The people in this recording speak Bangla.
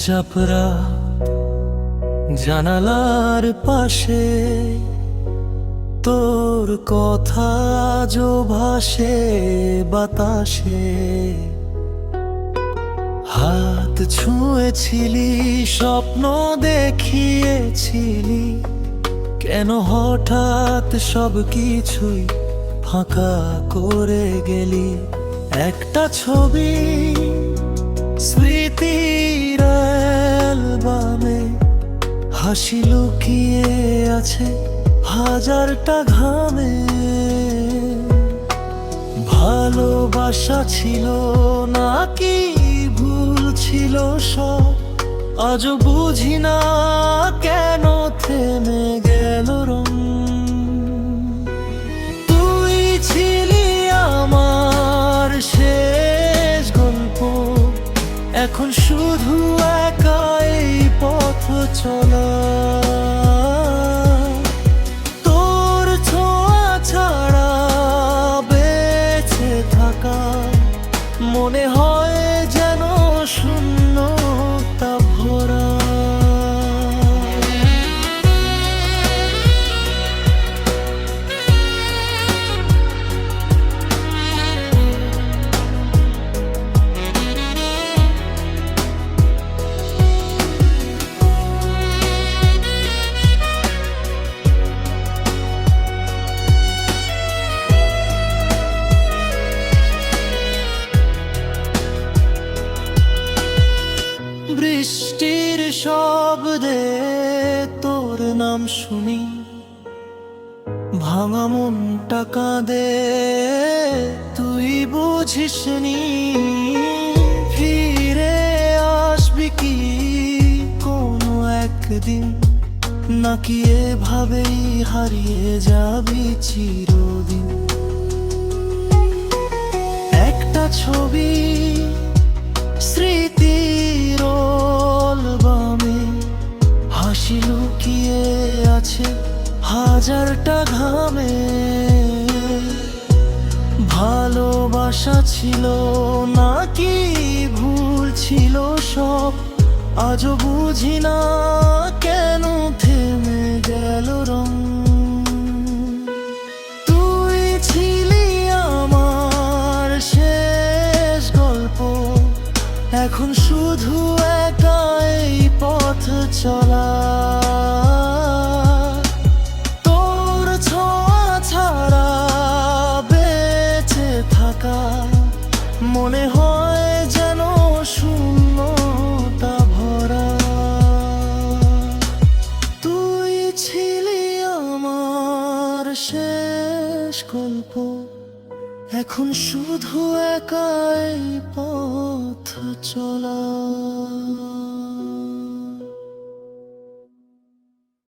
চাপরা জানালার পাশে তোর কথা আজও ভাসে বাতাসে। হাত ছুঁয়েছিলি, স্বপ্ন দেখিয়েছিলি, কেন হঠাৎ সব কিছুই ফাঁকা করে গেলি? একটা ছবি স্মৃতির অ্যালবামে হাসি লুকিয়ে আছে হাজারটা ঘামে। ভালোবাসা ছিল নাকি ভুল ছিল সব, আজও বুঝি না কেন থেমে গেল রং। তুই ছিলি আমার শেষ গল্প, এখন শুধু একাই পথ চলা। তোর ছোঁয়া ছাড়া বেঁচে থাকা মনে হয় যেন শূন্যতা ভরা। বৃষ্টির শব্দে তোর নাম শুনি, ভাঙা মনটা কাঁদে, তুই বুঝিসনি। ফিরে আসবি কি কোনো একদিন, নাকি এভাবেই হারিয়ে যাবি চিরদিন? একটা ছবি স্মৃতির অ্যালবামে হাসি লুকিয়ে আছে হাজারটা ঘামে। ভালোবাসা ছিল নাকি ভুল ছিল সব, আজও বুঝি না কেন থেমে গেল রং। তুই ছিলি আমার শেষ গল্প, এখন শুধু একাই পথ চলা। তোর ছোঁয়া ছাড়া বেঁচে থাকা মনে হয় যেন শূন্যতা ভরা। তুই ছিলি আমার শেষ গল্প, এখন শুধু একাই পথ চলা।